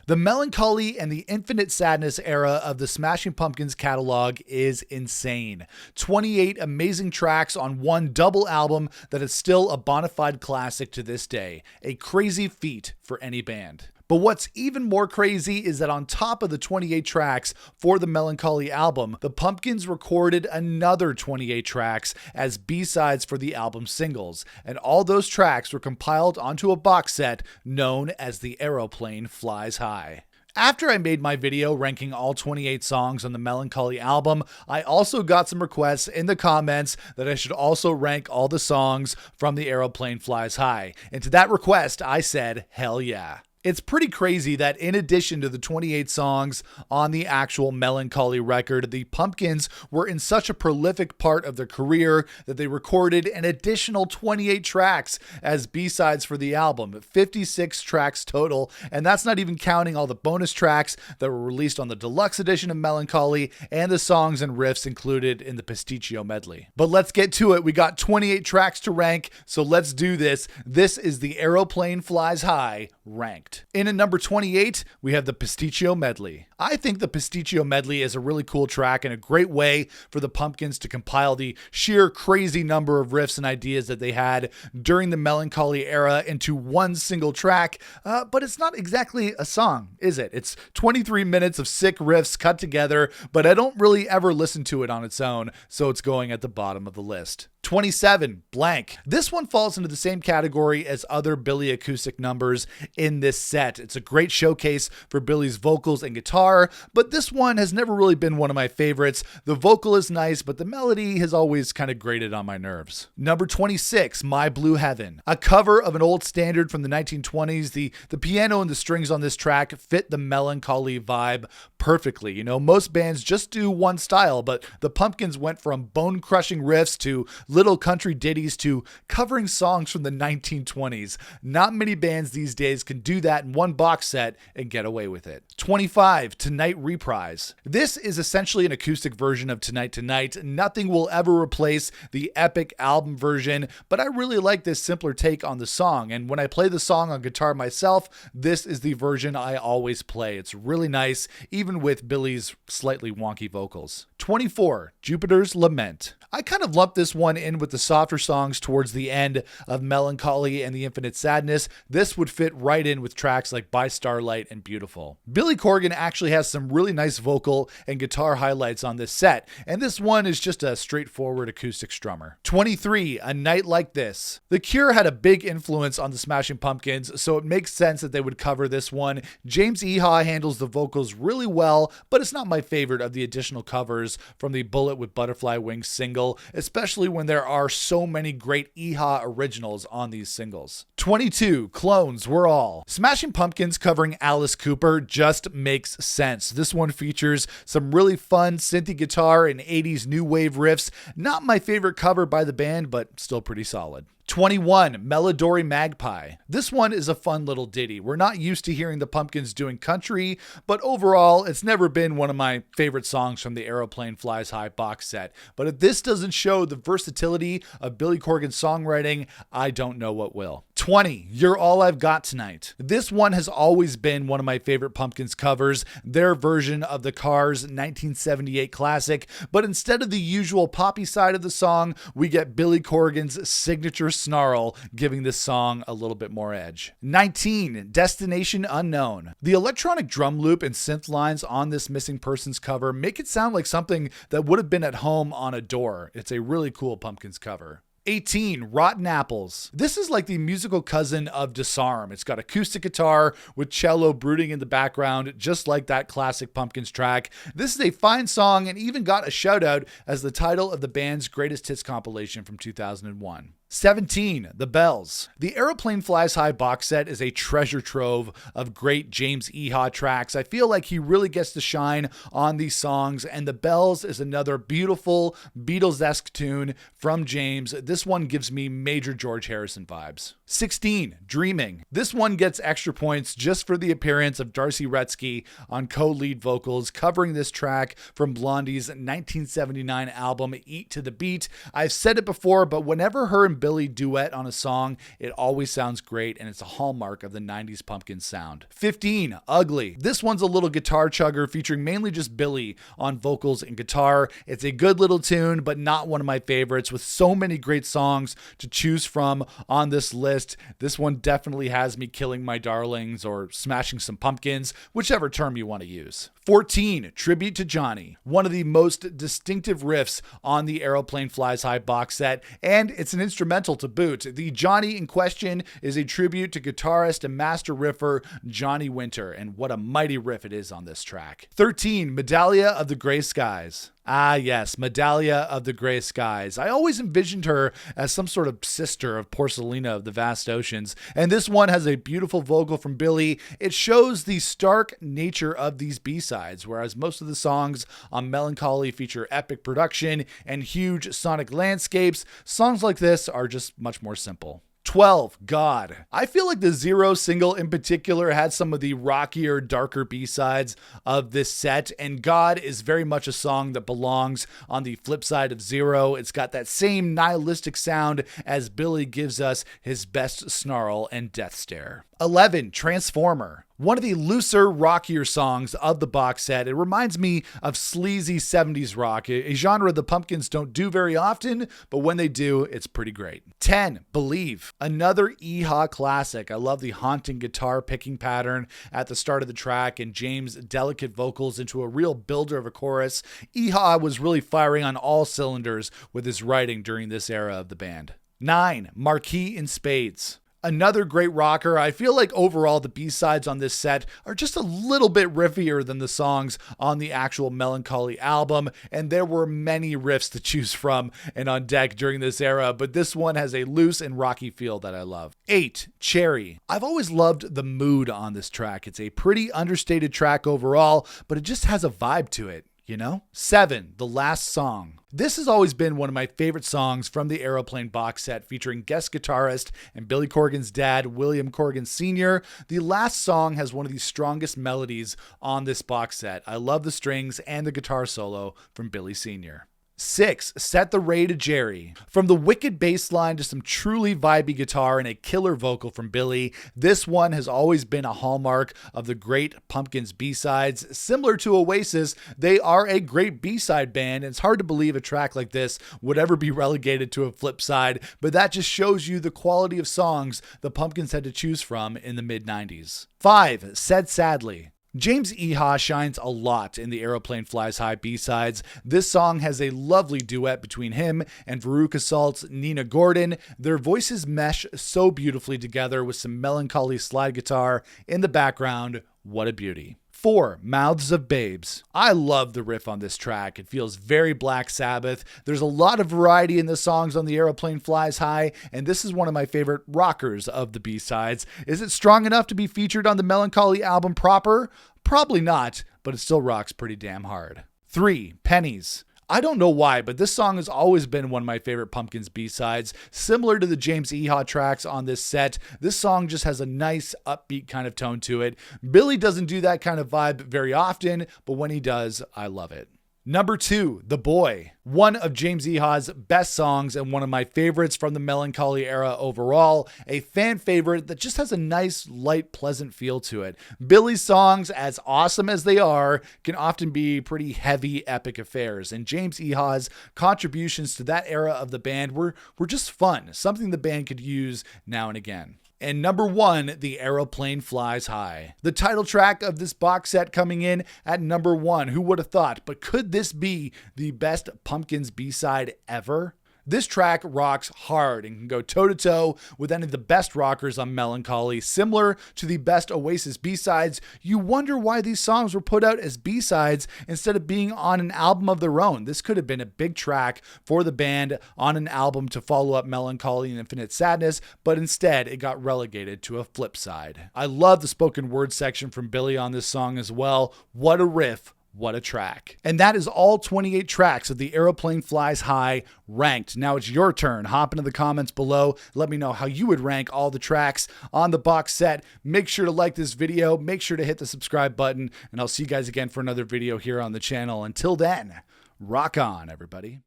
The Mellon Collie and the Infinite Sadness era of the Smashing Pumpkins catalog is insane. 28 amazing tracks on one double album that is still a bona fide classic to this day. A crazy feat for any band. But what's even more crazy is that on top of the 28 tracks for the Mellon Collie album, the Pumpkins recorded another 28 tracks as B-sides for the album singles, and all those tracks were compiled onto a box set known as the Aeroplane Flies High. After I made my video ranking all 28 songs on the Mellon Collie album, I also got some requests in the comments that I should also rank all the songs from the Aeroplane Flies High, and to that request I said, hell yeah. It's pretty crazy that in addition to the 28 songs on the actual Mellon Collie record, the Pumpkins were in such a prolific part of their career that they recorded an additional 28 tracks as B-sides for the album, 56 tracks total, and that's not even counting all the bonus tracks that were released on the deluxe edition of Mellon Collie and the songs and riffs included in the Pasticcio medley. But let's get to it. We got 28 tracks to rank, so let's do this. This is the Aeroplane Flies High ranked. In at number 28, we have the Pasticcio medley. I think the Pasticcio medley is a really cool track and a great way for the Pumpkins to compile the sheer crazy number of riffs and ideas that they had during the Mellon Collie era into one single track, but it's not exactly a song, is it? It's 23 minutes of sick riffs cut together, but I don't really ever listen to it on its own, so it's going at the bottom of the list. 27, Blank. This one falls into the same category as other Billy acoustic numbers in this set. It's a great showcase for Billy's vocals and guitar, but this one has never really been one of my favorites. The vocal is nice, but the melody has always kind of grated on my nerves. Number 26, My Blue Heaven. A cover of an old standard from the 1920s. The piano and the strings on this track fit the Mellon Collie vibe perfectly. You know, most bands just do one style, but the Pumpkins went from bone-crushing riffs to little country ditties to covering songs from the 1920s. Not many bands these days can do that in one box set and get away with it. 25, Tonight Reprise. This is essentially an acoustic version of Tonight Tonight. Nothing will ever replace the epic album version, but I really like this simpler take on the song, and when I play the song on guitar myself, this is the version I always play. It's really nice, even with Billy's slightly wonky vocals. 24, Jupiter's Lament. I kind of lumped this one in with the softer songs towards the end of Mellon Collie and the Infinite Sadness. This would fit right in with tracks like By Starlight and Beautiful. Billy Corgan actually has some really nice vocal and guitar highlights on this set, and this one is just a straightforward acoustic strummer. 23, A Night Like This. The Cure had a big influence on the Smashing Pumpkins, so it makes sense that they would cover this one. James Iha handles the vocals really well, but it's not my favorite of the additional covers from the Bullet with Butterfly Wings single, especially when there are so many great Iha originals on these singles. 22, Clones We're All. Smashing Pumpkins covering Alice Cooper just makes sense. This one features some really fun synthy guitar and 80s new wave riffs. Not my favorite cover by the band, but still pretty solid. 21, Melodori Magpie. This one is a fun little ditty. We're not used to hearing the Pumpkins doing country, but overall, it's never been one of my favorite songs from the Aeroplane Flies High box set. But if this doesn't show the versatility of Billy Corgan's songwriting, I don't know what will. 20, You're All I've Got Tonight. This one has always been one of my favorite Pumpkins covers, their version of the Cars' 1978 classic, but instead of the usual poppy side of the song, we get Billy Corgan's signature snarl, giving this song a little bit more edge. 19, Destination Unknown. The electronic drum loop and synth lines on this Missing Persons cover make it sound like something that would have been at home on a door. It's a really cool Pumpkins cover. 18, Rotten Apples. This is like the musical cousin of Disarm. It's got acoustic guitar with cello brooding in the background, just like that classic Pumpkins track. This is a fine song and even got a shout out as the title of the band's greatest hits compilation from 2001. 17, The Bells. The Aeroplane Flies High box set is a treasure trove of great James Iha tracks. I feel like he really gets to shine on these songs, and The Bells is another beautiful Beatles-esque tune from James. This one gives me major George Harrison vibes. 16, Dreaming. This one gets extra points just for the appearance of Darcy Retzky on co-lead vocals covering this track from Blondie's 1979 album Eat to the Beat. I've said it before, but whenever her and Billy duet on a song, it always sounds great, and it's a hallmark of the 90s pumpkin sound. 15, Ugly. This one's a little guitar chugger featuring mainly just Billy on vocals and guitar. It's a good little tune, but not one of my favorites, with so many great songs to choose from on this list. This one definitely has me killing my darlings or smashing some pumpkins, whichever term you want to use. 14, Tribute to Johnny. One of the most distinctive riffs on the Aeroplane Flies High box set, and it's an instrumental to boot. The Johnny in question is a tribute to guitarist and master riffer Johnny Winter, and what a mighty riff it is on this track. 13, Medallia of the Gray Skies. Ah, yes, Medallia of the Gray Skies. I always envisioned her as some sort of sister of Porcelina of the Vast Oceans, and this one has a beautiful vocal from Billy. It shows the stark nature of these B-sides, whereas most of the songs on Mellon Collie feature epic production and huge sonic landscapes. Songs like this are just much more simple. 12, God. I feel like the Zero single in particular had some of the rockier, darker B-sides of this set, and God is very much a song that belongs on the flip side of Zero. It's got that same nihilistic sound as Billy gives us his best snarl and death stare. 11, Transformer. One of the looser, rockier songs of the box set. It reminds me of sleazy 70s rock, a genre the Pumpkins don't do very often, but when they do, it's pretty great. 10, Believe. Another Eha classic. I love the haunting guitar picking pattern at the start of the track and James' delicate vocals into a real builder of a chorus. Eha was really firing on all cylinders with his writing during this era of the band. 9, Marquis in Spades. Another great rocker. I feel like overall the B-sides on this set are just a little bit riffier than the songs on the actual Mellon Collie album, and there were many riffs to choose from and on deck during this era, but this one has a loose and rocky feel that I love. 8, Cherry. I've always loved the mood on this track. It's a pretty understated track overall, but it just has a vibe to it. You know? 7, The Last Song. This has always been one of my favorite songs from the Aeroplane box set, featuring guest guitarist and Billy Corgan's dad, William Corgan Sr. The Last Song has one of the strongest melodies on this box set. I love the strings and the guitar solo from Billy Sr. 6, Set the Ray to Jerry. From the wicked bass line to some truly vibey guitar and a killer vocal from Billy, this one has always been a hallmark of the great Pumpkins B-sides. Similar to Oasis, they are a great B-side band, and it's hard to believe a track like this would ever be relegated to a flip side, but that just shows you the quality of songs the Pumpkins had to choose from in the mid-90s. 5, Said Sadly. James Eha shines a lot in the Aeroplane Flies High B-sides. This song has a lovely duet between him and Veruca Salt's Nina Gordon. Their voices mesh so beautifully together with some melancholy slide guitar in the background. What a beauty. 4, Mouths of Babes. I love the riff on this track. It feels very Black Sabbath. There's a lot of variety in the songs on the Aeroplane Flies High, and this is one of my favorite rockers of the B-sides. Is it strong enough to be featured on the Mellon Collie album proper? Probably not, but it still rocks pretty damn hard. 3, Pennies. I don't know why, but this song has always been one of my favorite Pumpkins B-sides. Similar to the James Eha tracks on this set, this song just has a nice upbeat kind of tone to it. Billy doesn't do that kind of vibe very often, but when he does, I love it. Number 2, The Boy. One of James Eha's best songs and one of my favorites from the Mellon Collie era overall. A fan favorite that just has a nice, light, pleasant feel to it. Billy's songs, as awesome as they are, can often be pretty heavy, epic affairs. And James Eha's contributions to that era of the band were just fun. Something the band could use now and again. And number 1, The Aeroplane Flies High. The title track of this box set coming in at number 1. Who would have thought? But could this be the best Pumpkins B-side ever? This track rocks hard and can go toe-to-toe with any of the best rockers on Mellon Collie. Similar to the best Oasis B-sides, you wonder why these songs were put out as B-sides instead of being on an album of their own. This could have been a big track for the band on an album to follow up Mellon Collie and Infinite Sadness, but instead it got relegated to a flip side. I love the spoken word section from Billy on this song as well. What a riff. What a track. And that is all 28 tracks of the Aeroplane Flies High ranked. Now it's your turn. Hop into the comments below. Let me know how you would rank all the tracks on the box set. Make sure to like this video. Make sure to hit the subscribe button. And I'll see you guys again for another video here on the channel. Until then, rock on, everybody.